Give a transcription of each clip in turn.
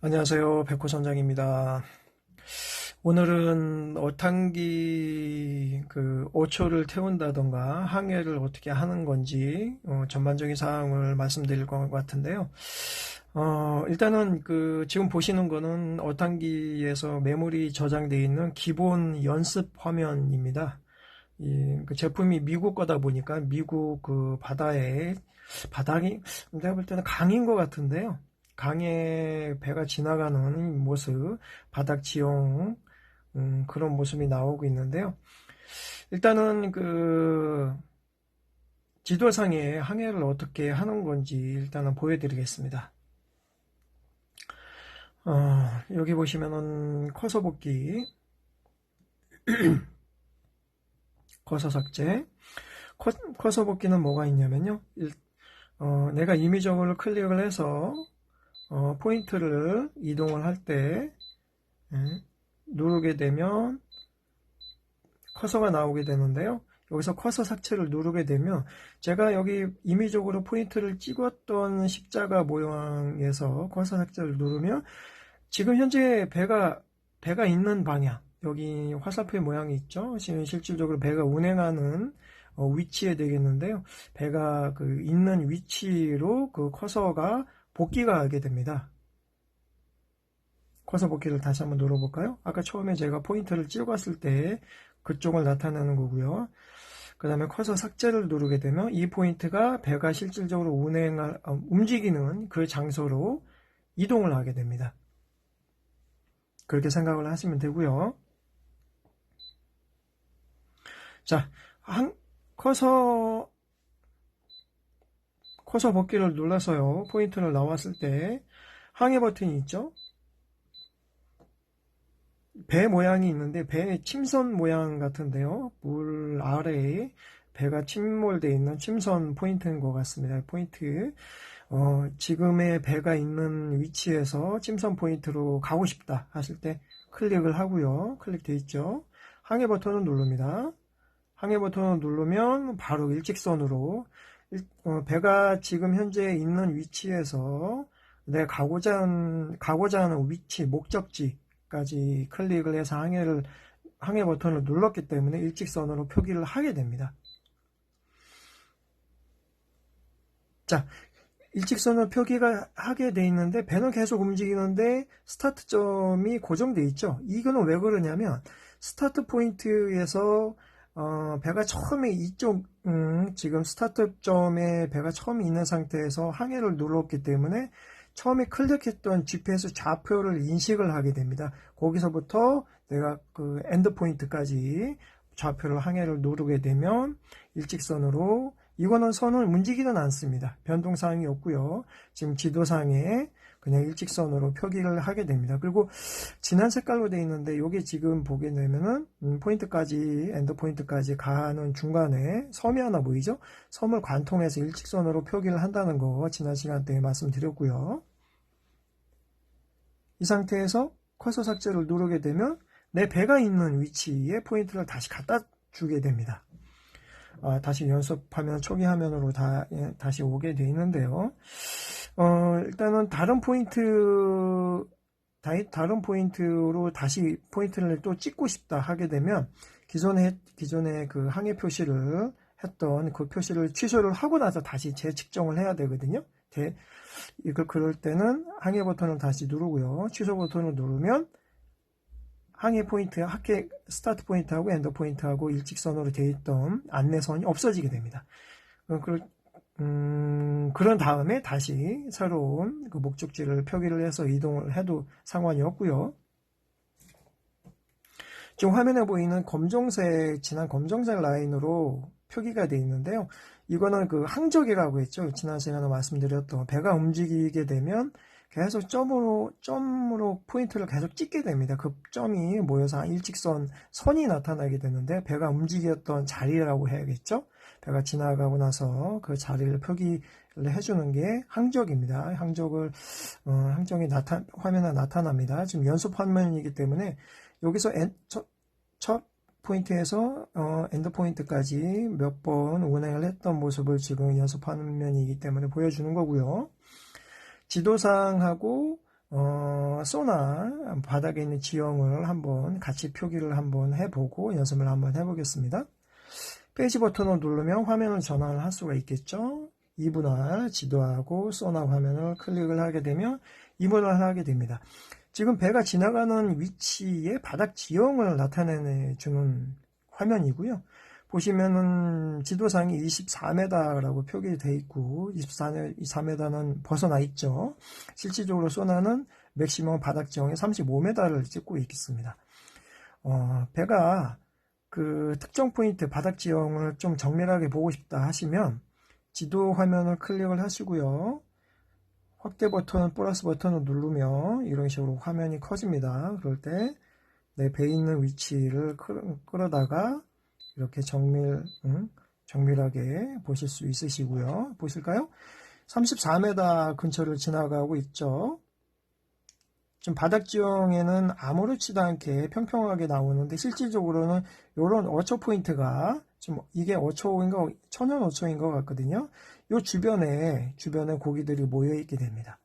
안녕하세요. 백호 선장입니다. 오늘은 어탕기 5초를 태운다던가 항해를 어떻게 하는 건지 전반적인 사항을 말씀드릴 것 같은데요. 일단은 지금 보시는 거는 어탕기에서 메모리 저장되어 있는 기본 연습 화면입니다. 그 제품이 미국 거다 보니까 미국 그 바닥이 내가 볼 때는 강인 것 같은데요. 강에 배가 지나가는 모습, 바닥 지형, 그런 모습이 나오고 있는데요. 일단은 지도상에 항해를 어떻게 하는 건지 일단은 보여드리겠습니다. 여기 보시면은 커서 복귀, 커서 삭제. 커서 복귀는 뭐가 있냐면요. 내가 임의적으로 클릭을 해서 포인트를 이동을 할 때 누르게 되면 커서가 나오게 되는데요. 여기서 커서 삭제를 누르게 되면 제가 여기 임의적으로 포인트를 찍었던 십자가 모양에서 커서 삭제를 누르면 지금 현재 배가 있는 방향, 여기 화살표 모양이 있죠. 지금 실질적으로 배가 운행하는 위치에 되겠는데요. 배가 있는 위치로 그 커서가 복귀가 하게 됩니다. 커서 복귀를 다시 한번 눌러볼까요? 아까 처음에 제가 포인트를 찍었을 때 그쪽을 나타내는 거고요. 그 다음에 커서 삭제를 누르게 되면 이 포인트가 배가 실질적으로 움직이는 그 장소로 이동을 하게 됩니다. 그렇게 생각을 하시면 되고요. 자, 커서 복귀를 눌러서요. 포인트를 나왔을 때 항해 버튼이 있죠. 배 모양이 있는데 배의 침선 모양 같은데요. 물 아래에 배가 침몰되어 있는 침선 포인트인 것 같습니다. 포인트. 지금의 배가 있는 위치에서 침선 포인트로 가고 싶다 하실 때 클릭을 하고요. 클릭되어 있죠. 항해 버튼을 누릅니다. 항해 버튼을 누르면 바로 일직선으로 배가 지금 현재 있는 위치에서 내가 가고자 하는 위치, 목적지까지 클릭을 해서 항해 버튼을 눌렀기 때문에 일직선으로 표기를 하게 됩니다. 자, 일직선으로 표기가 하게 돼 있는데 배는 계속 움직이는데 스타트점이 고정돼 있죠. 이거는 왜 그러냐면 스타트 포인트에서 배가 처음에 지금 스타트점에 배가 처음에 있는 상태에서 항해를 눌렀기 때문에 처음에 클릭했던 GPS 좌표를 인식을 하게 됩니다. 거기서부터 내가 엔드 포인트까지 좌표를 항해를 누르게 되면 일직선으로 이거는 선을 움직이는 않습니다. 변동사항이 없고요. 지금 지도상에 그냥 일직선으로 표기를 하게 됩니다. 그리고 진한 색깔로 되어 있는데 이게 지금 보게 되면은 포인트까지 엔드 포인트까지 가는 중간에 섬이 하나 보이죠? 섬을 관통해서 일직선으로 표기를 한다는 거 지난 시간대에 말씀드렸고요. 이 상태에서 커서 삭제를 누르게 되면 내 배가 있는 위치에 포인트를 다시 갖다 주게 됩니다. 다시 연습하면 초기 화면으로 다시 오게 되어 있는데요. 일단은 다른 포인트로 다시 포인트를 또 찍고 싶다 하게 되면 기존에 그 항해 표시를 했던 그 표시를 취소를 하고 나서 다시 재측정을 해야 되거든요. 그럴 때는 항해 버튼을 다시 누르고요. 취소 버튼을 누르면 항해 포인트, 스타트 포인트하고 엔드 포인트하고 일직선으로 되어 있던 안내선이 없어지게 됩니다. 그런 다음에 다시 새로운 목적지를 표기를 해서 이동을 해도 상관이 없고요. 지금 화면에 보이는 진한 검정색 라인으로 표기가 되어 있는데요. 이거는 항적이라고 했죠. 지난 시간에 말씀드렸던 배가 움직이게 되면 계속 점으로 포인트를 계속 찍게 됩니다. 그 점이 모여서 선이 나타나게 되는데 배가 움직였던 자리라고 해야겠죠. 배가 지나가고 나서 그 자리를 표기를 해주는 게 항적입니다. 항적이 화면에 나타납니다. 지금 연습 화면이기 때문에 여기서 첫 포인트에서 엔드 포인트까지 몇 번 운행을 했던 모습을 지금 연습 화면이기 때문에 보여주는 거고요. 지도상하고 소나 바닥에 있는 지형을 한번 같이 표기를 한번 해보고 연습을 한번 해보겠습니다. 페이지 버튼을 누르면 화면을 전환을 할 수가 있겠죠. 이분할 지도하고 소나 화면을 클릭을 하게 되면 이분할 하게 됩니다. 지금 배가 지나가는 위치에 바닥 지형을 나타내 주는 화면이고요. 보시면은 지도상이 24m라고 표기되어 있고 24m는 벗어나 있죠. 실질적으로 소나는 맥시멈 바닥 지형에 35m를 찍고 있겠습니다. 배가 그 특정 포인트 바닥 지형을 좀 정밀하게 보고 싶다 하시면 지도 화면을 클릭을 하시고요. 확대 버튼, 플러스 버튼을 누르면 이런 식으로 화면이 커집니다. 그럴 때 내 배에 있는 위치를 끌어다가 이렇게 정밀하게 보실 수 있으시고요. 보실까요? 34m 근처를 지나가고 있죠. 지금 바닥 지형에는 아무렇지도 않게 평평하게 나오는데 실질적으로는 이런 어초 포인트가 지금 이게 어초인가 천연 어초인 것 같거든요. 이 주변에 고기들이 모여 있게 됩니다.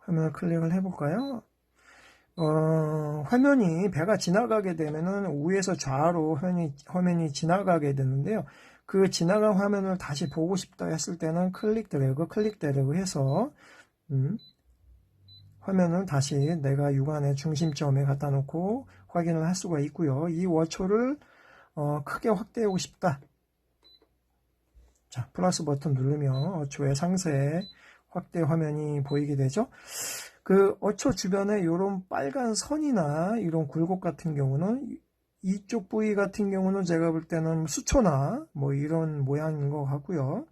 화면을 클릭을 해볼까요? 화면이 배가 지나가게 되면은 위에서 좌로 화면이 지나가게 되는데요. 그 지나간 화면을 다시 보고 싶다 했을 때는 클릭 드래그 해서 화면을 다시 내가 육안의 중심점에 갖다 놓고 확인을 할 수가 있고요. 이 워초를 크게 확대하고 싶다. 자, 플러스 버튼 누르면 어초의 상세 확대 화면이 보이게 되죠. 그 어초 주변에 이런 빨간 선이나 이런 굴곡 같은 경우는 이쪽 부위 같은 경우는 제가 볼 때는 수초나 뭐 이런 모양인 것 같고요.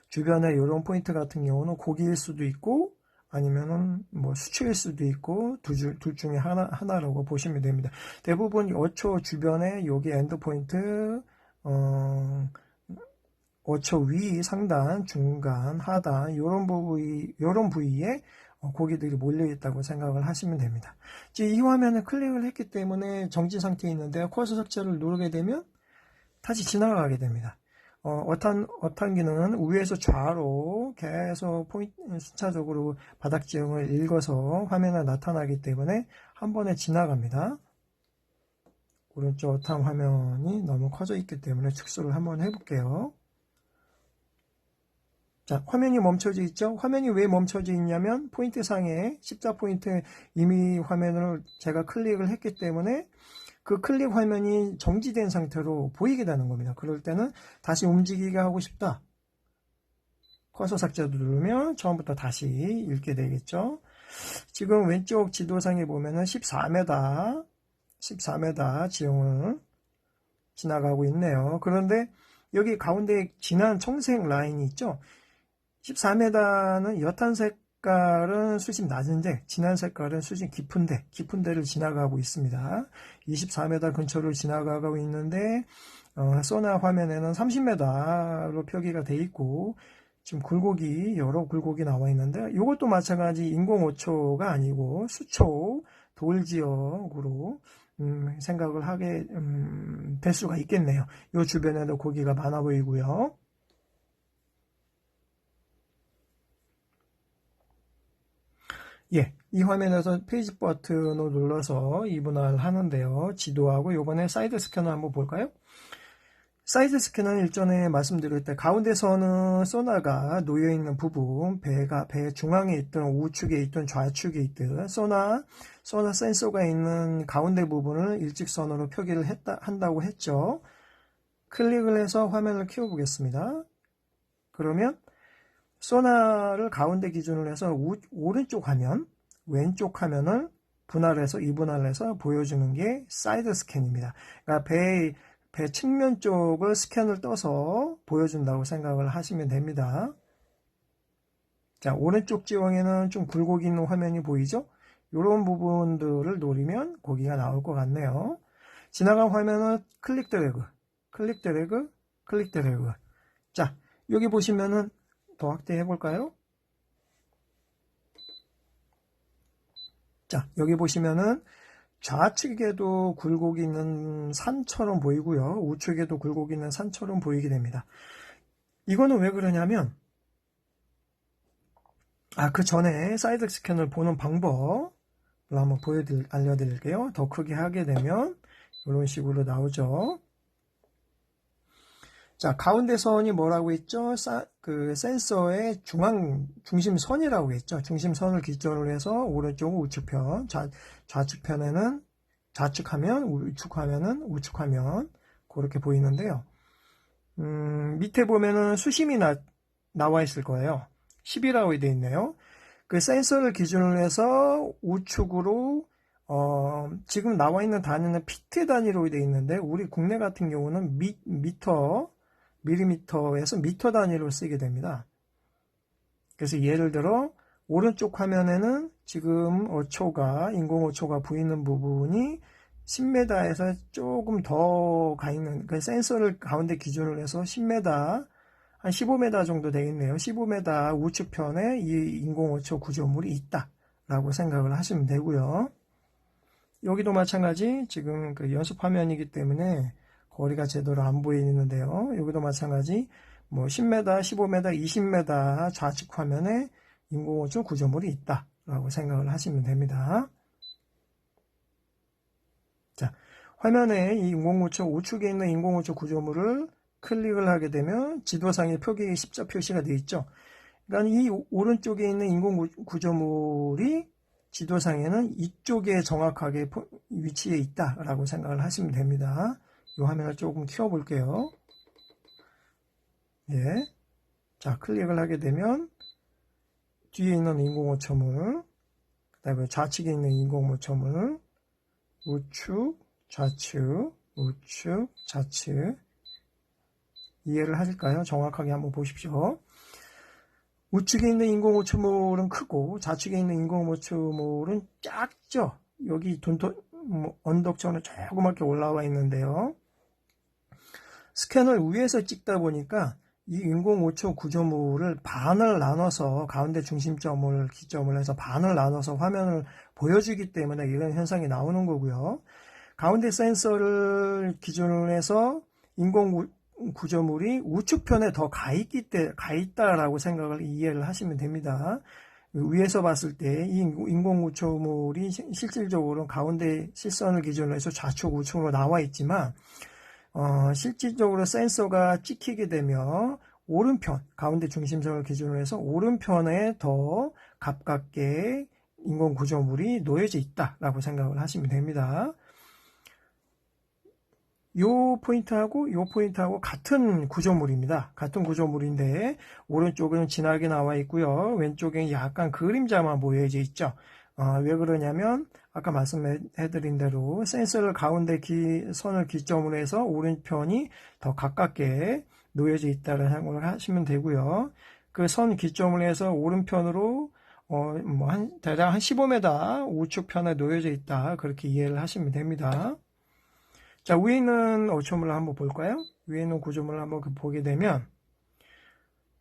주변에 이런 포인트 같은 경우는 고기일 수도 있고 아니면은 뭐 수초일 수도 있고 둘 중에 하나라고 보시면 됩니다. 대부분 어초 주변에 여기 엔드 포인트, 어초 위, 상단, 중간, 하단 이런 부위에 고기들이 몰려 있다고 생각을 하시면 됩니다. 이제 이 화면을 클릭을 했기 때문에 정지 상태에 있는데 커서 삭제를 누르게 되면 다시 지나가게 됩니다. 어탄기는 위에서 좌로 계속 순차적으로 바닥 지형을 읽어서 화면에 나타나기 때문에 한 번에 지나갑니다. 오른쪽 어탄 화면이 너무 커져 있기 때문에 축소를 한번 해볼게요. 자, 화면이 멈춰져 있죠? 화면이 왜 멈춰져 있냐면 포인트 상에 십자 포인트 이미 화면을 제가 클릭을 했기 때문에 그 클릭 화면이 정지된 상태로 보이게 되는 겁니다. 그럴 때는 다시 움직이게 하고 싶다. 커서 삭제도 누르면 처음부터 다시 읽게 되겠죠. 지금 왼쪽 지도상에 보면은 14m 지형을 지나가고 있네요. 그런데 여기 가운데 진한 청색 라인이 있죠. 14m는 옅은 색깔은 수심 낮은데 진한 색깔은 수심 깊은 데를 지나가고 있습니다. 24m 근처를 지나가고 있는데 소나 화면에는 30m로 표기가 돼 있고 지금 여러 굴곡이 나와 있는데 이것도 마찬가지 인공 오초가 아니고 수초 돌지역으로 생각을 하게 될 수가 있겠네요. 이 주변에도 고기가 많아 보이고요. 예, 이 화면에서 페이지 버튼을 눌러서 이분할 하는데요. 지도하고 이번에 사이드 스캐너 한번 볼까요? 사이드 스캐너는 일전에 말씀드릴 때 가운데서는 소나가 놓여있는 부분, 배 중앙에 있든 우측에 있든 좌측에 있든 소나 센서가 있는 가운데 부분을 일직선으로 표기를 한다고 했죠. 클릭을 해서 화면을 키워보겠습니다. 그러면 소나를 가운데 기준으로 해서 오른쪽 화면, 왼쪽 화면을 이분할해서 보여주는 게 사이드 스캔입니다. 그러니까 배 측면 쪽을 스캔을 떠서 보여준다고 생각을 하시면 됩니다. 자, 오른쪽 지형에는 좀 굴곡이 있는 화면이 보이죠? 이런 부분들을 노리면 고기가 나올 것 같네요. 지나간 화면은 클릭 드래그. 자, 여기 보시면은 더 확대해 볼까요? 자, 여기 보시면은 좌측에도 굴곡이 있는 산처럼 보이고요. 우측에도 굴곡이 있는 산처럼 보이게 됩니다. 이거는 왜 그러냐면 그 전에 사이드 스캔을 보는 방법을 한번 알려드릴게요. 더 크게 하게 되면 이런 식으로 나오죠. 자, 가운데 선이 뭐라고 했죠? 그 센서의 중심선이라고 했죠. 중심선을 기준으로 해서 오른쪽 우측편, 좌측편에는 좌측하면, 우측하면은 우측하면, 그렇게 보이는데요. 밑에 보면은 수심이 나와 있을 거예요. 10이라고 되어 있네요. 그 센서를 기준으로 해서 우측으로 지금 나와 있는 단위는 피트 단위로 되어 있는데 우리 국내 같은 경우는 밀리미터에서 미터 단위로 쓰게 됩니다. 그래서 예를 들어 오른쪽 화면에는 지금 인공 어초가 보이는 부분이 10m에서 조금 더 가 있는 그 센서를 가운데 기준으로 해서 10m 한 15m 정도 되겠네요. 15m 우측편에 이 인공어초 구조물이 있다라고 생각을 하시면 되고요. 여기도 마찬가지 지금 그 연습 화면이기 때문에 거리가 제대로 안 보이는데요. 여기도 마찬가지 뭐 10m, 15m, 20m 좌측 화면에 인공어초 구조물이 있다라고 생각을 하시면 됩니다. 자, 화면에 이 인공어초 우측에 있는 인공어초 구조물을 클릭을 하게 되면 지도상의 표기에 십자 표시가 되어 있죠. 그러니까 이 오른쪽에 있는 인공 구조물이 지도상에는 이쪽에 정확하게 위치해 있다라고 생각을 하시면 됩니다. 이 화면을 조금 키워볼게요. 예. 자, 클릭을 하게 되면 뒤에 있는 인공오초물, 그 다음에 좌측에 있는 인공오초물, 우측, 좌측, 우측, 좌측. 이해를 하실까요? 정확하게 한번 보십시오. 우측에 있는 인공호추물은 크고 좌측에 있는 인공호추물은 작죠. 여기 언덕처럼 조그맣게 올라와 있는데요. 스캔을 위에서 찍다 보니까 이 인공호추 구조물을 반을 나눠서 가운데 중심점을 기점을 해서 반을 나눠서 화면을 보여주기 때문에 이런 현상이 나오는 거고요. 가운데 센서를 기준으로 해서 인공 구조물이 우측편에 더 가 있다라고 생각을 이해를 하시면 됩니다. 위에서 봤을 때 이 인공 구조물이 실질적으로 가운데 실선을 기준으로 해서 좌측 우측으로 나와 있지만 실질적으로 센서가 찍히게 되면 오른편 가운데 중심선을 기준으로 해서 오른편에 더 가깝게 인공 구조물이 놓여져 있다라고 생각을 하시면 됩니다. 요 포인트하고 같은 구조물입니다. 같은 구조물인데 오른쪽은 진하게 나와 있고요. 왼쪽엔 약간 그림자만 보여져 있죠. 왜 그러냐면 아까 말씀해드린 대로 센서를 가운데 선을 기점으로 해서 오른편이 더 가깝게 놓여져 있다는 생각을 하시면 되고요. 그 선 기점을 해서 오른편으로 대략 한 15m 우측편에 놓여져 있다. 그렇게 이해를 하시면 됩니다. 자, 위에 있는 어초물을 한번 볼까요? 위에 있는 구조물을 한번 보게 되면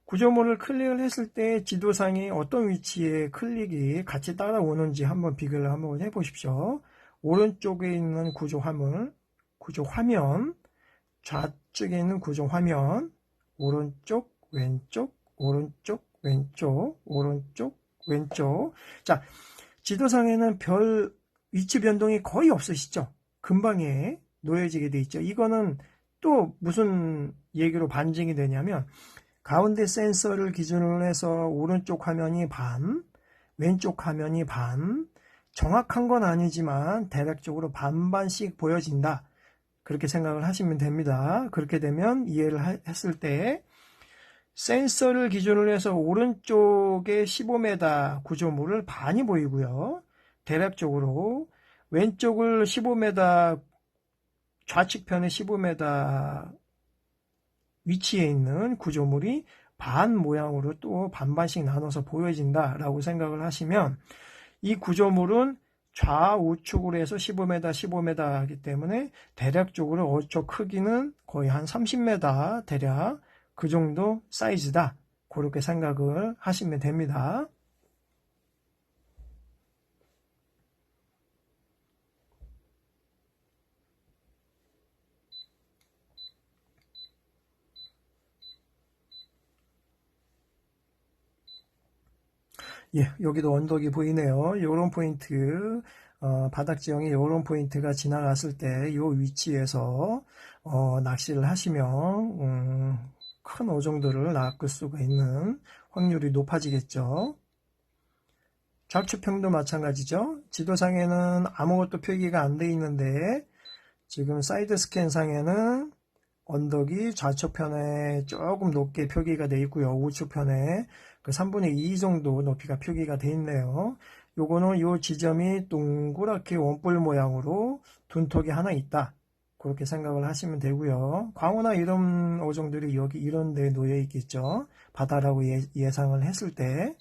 구조물을 클릭을 했을 때 지도상에 어떤 위치에 클릭이 같이 따라오는지 한번 비교를 한번 해보십시오. 오른쪽에 있는 구조 화면, 좌측에 있는 구조 화면, 오른쪽, 왼쪽, 오른쪽, 왼쪽, 오른쪽, 왼쪽. 자, 지도상에는 별 위치 변동이 거의 없으시죠? 금방에 놓여지게 돼 있죠. 이거는 또 무슨 얘기로 반증이 되냐면 가운데 센서를 기준으로 해서 오른쪽 화면이 반, 왼쪽 화면이 반, 정확한 건 아니지만 대략적으로 반반씩 보여진다. 그렇게 생각을 하시면 됩니다. 그렇게 되면 이해를 했을 때 센서를 기준으로 해서 오른쪽에 15m 구조물을 반이 보이고요. 대략적으로 왼쪽을 15m 좌측편에 15m 위치에 있는 구조물이 반 모양으로 또 반반씩 나눠서 보여진다라고 생각을 하시면 이 구조물은 좌우측으로 해서 15m, 15m 하기 때문에 대략적으로 어초 크기는 거의 한 30m 대략 그 정도 사이즈다. 그렇게 생각을 하시면 됩니다. 예, 여기도 언덕이 보이네요. 요런 포인트, 바닥 지형에 요런 포인트가 지나갔을 때 요 위치에서 낚시를 하시면 큰 어종들을 낚을 수가 있는 확률이 높아지겠죠. 좌측평도 마찬가지죠. 지도상에는 아무것도 표기가 안 돼 있는데 지금 사이드 스캔상에는 언덕이 좌측편에 조금 높게 표기가 되어 있고요. 우측편에 그 3분의 2 정도 높이가 표기가 되어 있네요. 요거는 요 지점이 동그랗게 원뿔 모양으로 둔턱이 하나 있다. 그렇게 생각을 하시면 되고요. 광어나 이런 어종들이 여기 이런 데 놓여 있겠죠. 바다라고 예상을 했을 때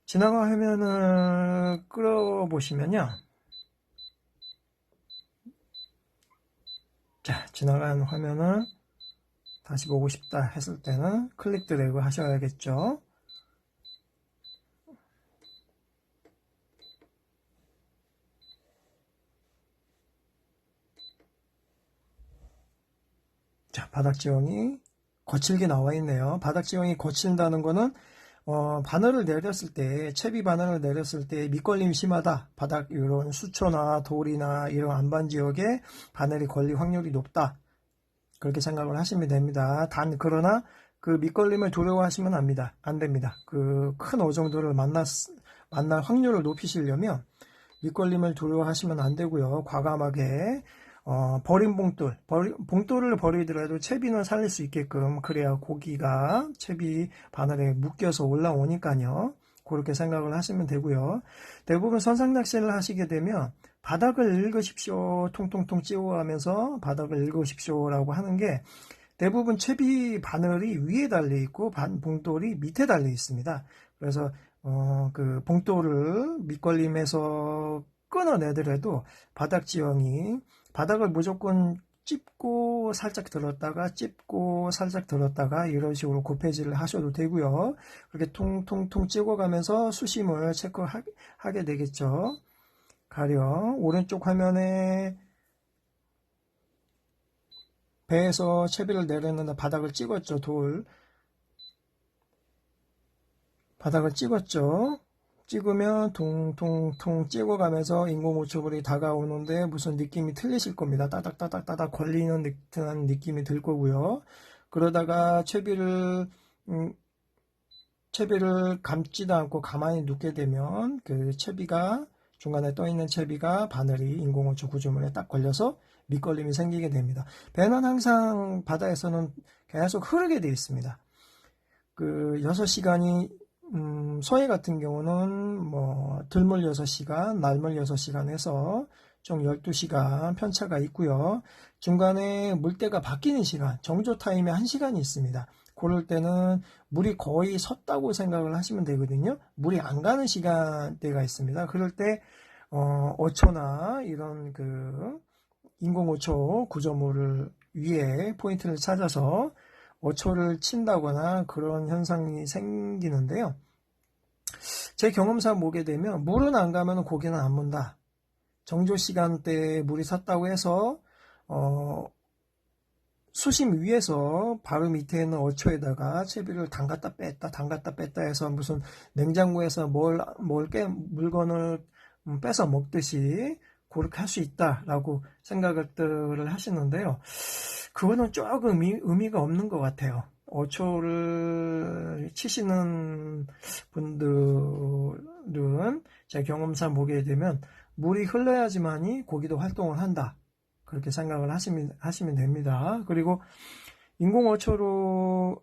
지나가 화면을 끌어보시면요. 자, 지나간 화면은 다시 보고 싶다 했을 때는 클릭 드래그 하셔야겠죠. 자, 바닥 지형이 거칠게 나와 있네요. 바닥 지형이 거친다는 거는 바늘을 내렸을 때, 채비 바늘을 내렸을 때 밑걸림이 심하다. 바닥 이런 수초나 돌이나 이런 안반 지역에 바늘이 걸릴 확률이 높다. 그렇게 생각을 하시면 됩니다. 그러나 그 밑걸림을 두려워하시면 안 됩니다. 그 큰 어종들을 만날 확률을 높이시려면 밑걸림을 두려워하시면 안 되고요. 과감하게 버린 봉돌을 버리더라도 채비는 살릴 수 있게끔 그래야 고기가 채비 바늘에 묶여서 올라오니까요. 그렇게 생각을 하시면 되고요. 대부분 선상 낚시를 하시게 되면 바닥을 읽으십시오. 통통통 찍어가면서 바닥을 읽으십시오라고 하는 게 대부분 채비 바늘이 위에 달려 있고 봉돌이 밑에 달려 있습니다. 그래서 그 봉돌을 밑걸림에서 끊어내더라도 바닥 지형이 바닥을 무조건 찝고 살짝 들었다가 찝고 살짝 들었다가 이런 식으로 곱해지를 하셔도 되고요. 그렇게 통통통 찍어가면서 수심을 체크하게 되겠죠. 가령 오른쪽 화면에 배에서 채비를 내렸는데 바닥을 찍었죠. 바닥을 찍었죠. 찍으면 통통통 찍어가면서 인공호초벌이 다가오는데 무슨 느낌이 틀리실 겁니다. 따닥따닥따닥 걸리는 듯한 느낌이 들 거고요. 그러다가 채비를 감지도 않고 가만히 눕게 되면 그 채비가 중간에 떠 있는 채비가 바늘이 인공호초 구조물에 딱 걸려서 밑걸림이 생기게 됩니다. 배는 항상 바다에서는 계속 흐르게 되어 있습니다. 그 6시간이 서해 같은 경우는 뭐 들물 6시간, 날물 6시간 해서 총 12시간 편차가 있고요. 중간에 물때가 바뀌는 시간, 정조 타임에 1시간이 있습니다. 그럴 때는 물이 거의 섰다고 생각을 하시면 되거든요. 물이 안 가는 시간대가 있습니다. 그럴 때 어초나 이런 그 인공어초 구조물을 위에 포인트를 찾아서 어초를 친다거나 그런 현상이 생기는데요. 제 경험상 보게 되면 물은 안 가면 고기는 안 문다. 정조 시간대에 물이 섰다고 해서 수심 위에서 바로 밑에 있는 어초에다가 채비를 담갔다 뺐다 해서 무슨 냉장고에서 물건을 뺏어 먹듯이 그렇게 할 수 있다라고 생각을 하시는데요. 그거는 조금 의미가 없는 것 같아요. 어초를 치시는 분들은 제 경험상 보게 되면 물이 흘러야지만이 고기도 활동을 한다. 그렇게 생각을 하시면 됩니다. 그리고 인공어초나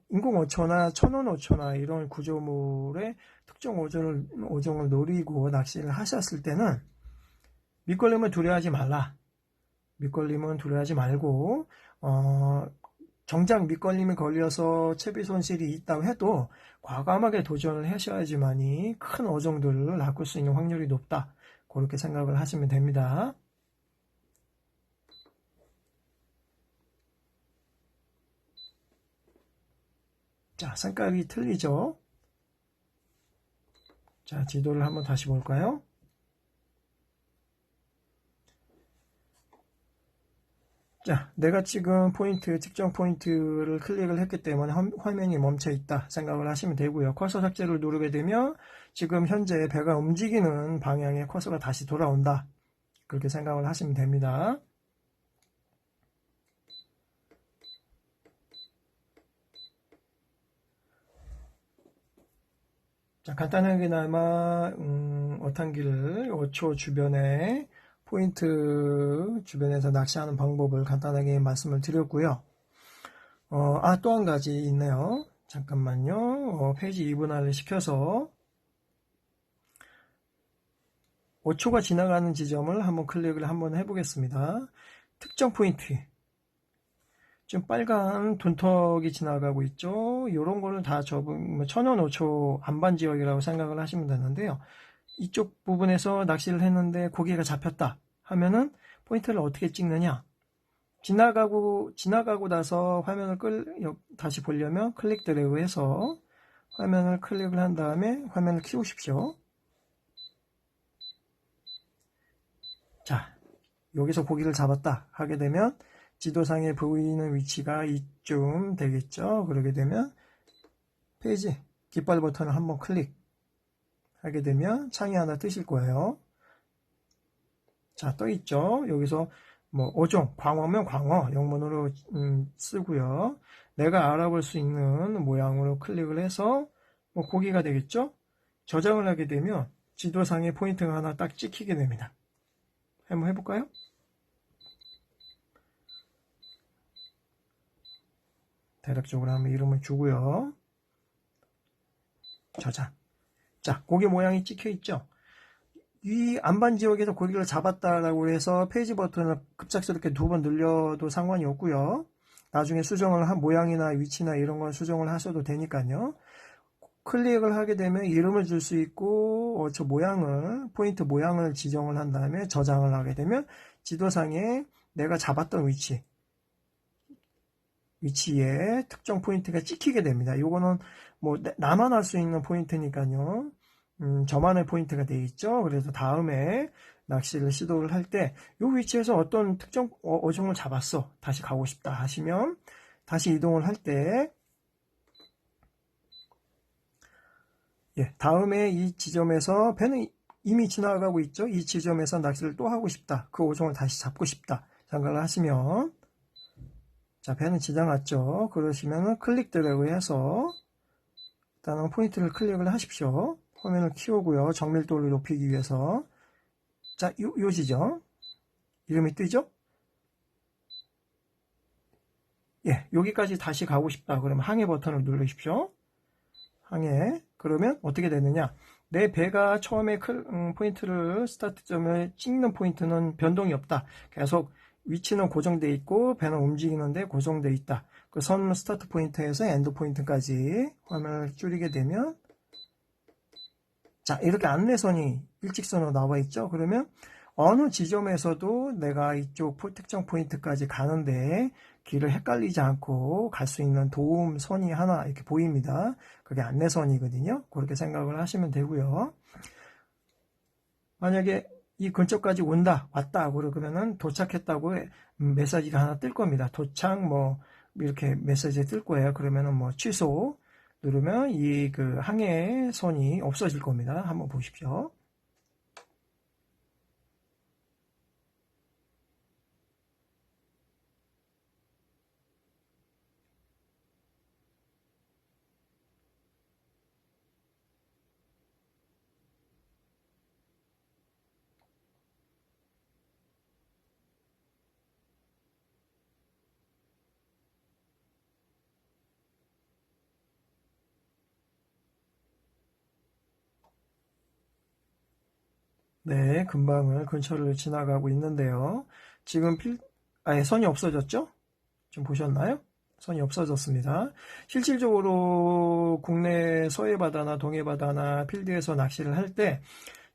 천연어초나 이런 구조물의 특정 어종을 노리고 낚시를 하셨을 때는 밑걸림을 두려워하지 말라. 밑걸림은 두려워하지 말고 정작 밑걸림이 걸려서 채비 손실이 있다고 해도 과감하게 도전을 하셔야지만이 큰 어종들을 낚을 수 있는 확률이 높다. 그렇게 생각을 하시면 됩니다. 자, 색깔이 틀리죠? 자, 지도를 한번 다시 볼까요? 자, 내가 지금 특정 포인트를 클릭을 했기 때문에 화면이 멈춰 있다 생각을 하시면 되고요. 커서 삭제를 누르게 되면 지금 현재 배가 움직이는 방향에 커서가 다시 돌아온다. 그렇게 생각을 하시면 됩니다. 자, 간단하게나마 어탕기를 5초 주변에 포인트 주변에서 낚시하는 방법을 간단하게 말씀을 드렸고요. 또 한 가지 있네요. 잠깐만요. 페이지 이분할을 시켜서 5초가 지나가는 지점을 한번 클릭을 한번 해보겠습니다. 특정 포인트. 지금 빨간 돈턱이 지나가고 있죠. 이런 거를 다 접으면 1000원 5초 안반 지역이라고 생각을 하시면 되는데요. 이쪽 부분에서 낚시를 했는데 고기가 잡혔다 하면은 포인트를 어떻게 찍느냐? 지나가고 나서 화면을 다시 보려면 클릭 드래그 해서 화면을 클릭을 한 다음에 화면을 키우십시오. 자, 여기서 고기를 잡았다 하게 되면 지도상에 보이는 위치가 이쯤 되겠죠. 그러게 되면 페이지 깃발 버튼을 한번 클릭하게 되면 창이 하나 뜨실 거예요. 자, 떠 있죠. 여기서 뭐 5종, 광어면 광어 영문으로 쓰고요. 내가 알아볼 수 있는 모양으로 클릭을 해서 뭐 고기가 되겠죠. 저장을 하게 되면 지도상에 포인트가 하나 딱 찍히게 됩니다. 한번 해볼까요? 대략적으로 한번 이름을 주고요. 저장. 자, 고기 모양이 찍혀 있죠. 이 안반 지역에서 고기를 잡았다라고 해서 페이지 버튼을 급작스럽게 2번 눌려도 상관이 없고요. 나중에 수정을 한 모양이나 위치나 이런 건 수정을 하셔도 되니까요. 클릭을 하게 되면 이름을 줄 수 있고 저 모양을 포인트 모양을 지정을 한 다음에 저장을 하게 되면 지도상에 내가 잡았던 위치에 특정 포인트가 찍히게 됩니다. 이거는 뭐 나만 할 수 있는 포인트니까요. 저만의 포인트가 되어 있죠. 그래서 다음에 낚시를 시도를 할 때 이 위치에서 어떤 특정 어종을 잡았어. 다시 가고 싶다 하시면 다시 이동을 할 때 다음에 이 지점에서 배는 이미 지나가고 있죠. 이 지점에서 낚시를 또 하고 싶다. 그 어종을 다시 잡고 싶다 생각을 하시면 자, 배는 지나갔죠. 그러시면 클릭 드래그 해서 일단은 포인트를 클릭을 하십시오. 화면을 키우고요. 정밀도를 높이기 위해서 자, 요 지점 이름이 뜨죠? 여기까지 다시 가고 싶다. 그러면 항해 버튼을 누르십시오. 항해. 그러면 어떻게 되느냐? 내 배가 처음에 포인트를 스타트점을 찍는 포인트는 변동이 없다. 계속 위치는 고정되어 있고 배는 움직이는데 고정되어 있다. 그 선 스타트 포인트에서 엔드 포인트까지 화면을 줄이게 되면 자, 이렇게 안내선이 일직선으로 나와 있죠. 그러면 어느 지점에서도 내가 이쪽 특정 포인트까지 가는데 길을 헷갈리지 않고 갈 수 있는 도움선이 하나 이렇게 보입니다. 그게 안내선이거든요. 그렇게 생각을 하시면 되고요. 만약에 이 근처까지 왔다 그러면은 도착했다고 메시지가 하나 뜰 겁니다. 도착 이렇게 메시지 뜰 거예요. 그러면은 취소 누르면 이 항해선이 없어질 겁니다. 한번 보십시오. 네, 근처를 지나가고 있는데요. 지금 선이 없어졌죠? 좀 보셨나요? 선이 없어졌습니다. 실질적으로 국내 서해바다나 동해바다나 필드에서 낚시를 할 때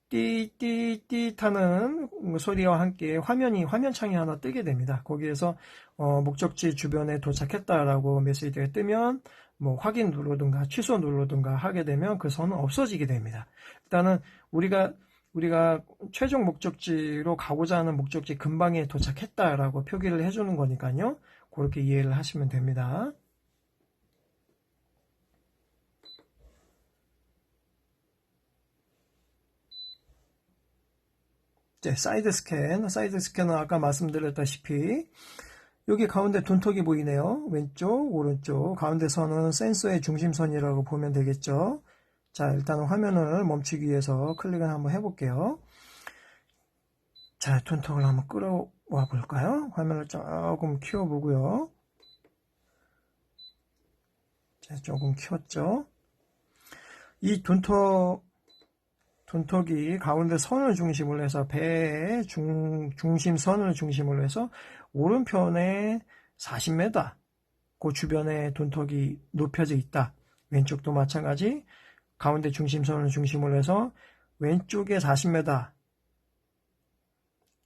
띠띠띠 타는 소리와 함께 화면창이 하나 뜨게 됩니다. 거기에서 목적지 주변에 도착했다라고 메시지가 뜨면 확인 누르든가 취소 누르든가 하게 되면 그 선은 없어지게 됩니다. 일단은 우리가 우리가 최종 목적지로 가고자 하는 목적지 근방에 도착했다라고 표기를 해주는 거니까요. 그렇게 이해를 하시면 됩니다. 이제 사이드 스캔은 아까 말씀드렸다시피 여기 가운데 둔턱이 보이네요. 왼쪽, 오른쪽, 가운데 선은 센서의 중심선이라고 보면 되겠죠. 자, 일단 화면을 멈추기 위해서 클릭을 한번 해볼게요. 자, 둔턱을 한번 끌어와 볼까요? 화면을 조금 키워보고요. 자, 조금 키웠죠. 이 둔턱이 가운데 선을 중심으로 해서 배의 중심선을 중심으로 해서 오른편에 40m 그 주변에 둔턱이 높여져 있다. 왼쪽도 마찬가지 가운데 중심선을 중심으로 해서 왼쪽에 40m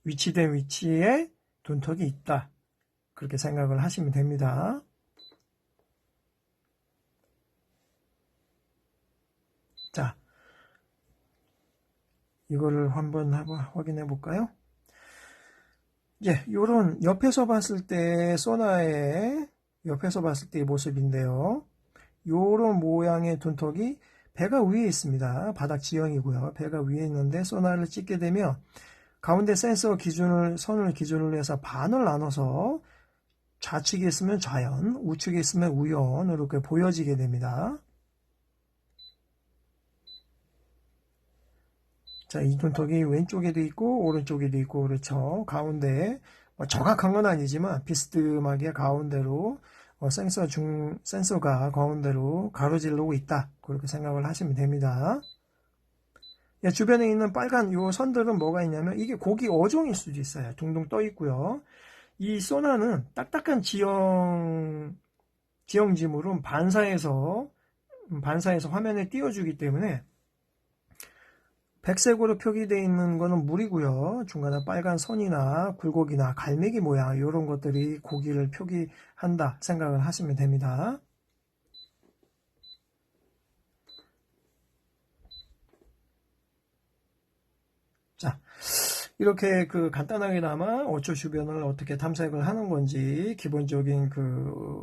위치된 위치에 둔턱이 있다. 그렇게 생각을 하시면 됩니다. 자, 이거를 한번 확인해 볼까요? 예, 요런 옆에서 봤을 때 소나의 옆에서 봤을 때의 모습인데요. 요런 모양의 둔턱이 배가 위에 있습니다. 바닥 지형이고요. 배가 위에 있는데 소나를 찍게 되면 가운데 센서 선을 기준으로 해서 반을 나눠서 좌측에 있으면 좌연, 우측에 있으면 우연으로 이렇게 보여지게 됩니다. 자, 이 둔턱이 왼쪽에도 있고 오른쪽에도 있고 그렇죠. 가운데 정확한 건 아니지만 비스듬하게 가운데로 센서가 가운데로 가로질르고 있다. 그렇게 생각을 하시면 됩니다. 예, 주변에 있는 빨간 요 선들은 뭐가 있냐면 이게 고기 어종일 수도 있어요. 둥둥 떠 있고요. 이 소나는 딱딱한 지형지물은 반사해서 화면에 띄워주기 때문에 백색으로 표기되어 있는 거는 물이고요. 중간에 빨간 선이나 굴곡이나 갈매기 모양 이런 것들이 고기를 표기한다 생각을 하시면 됩니다. 자, 이렇게 간단하게나마 어초 주변을 어떻게 탐색을 하는 건지 기본적인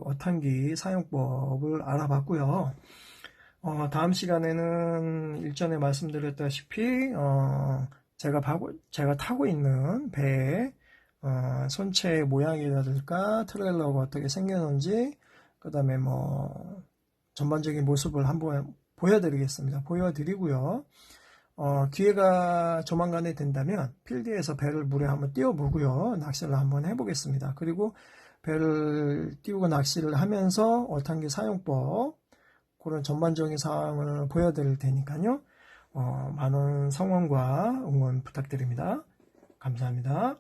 어탄기 사용법을 알아봤고요. 다음 시간에는 일전에 말씀드렸다시피 제가 타고 있는 배의 선체 모양이라든가 트레일러가 어떻게 생겼는지 그 다음에 전반적인 모습을 한번 보여드리고요. 기회가 조만간에 된다면 필드에서 배를 물에 한번 띄워보고요. 낚시를 한번 해보겠습니다. 그리고 배를 띄우고 낚시를 하면서 어탄기 사용법 그런 전반적인 사항을 보여드릴 테니까요. 많은 성원과 응원 부탁드립니다. 감사합니다.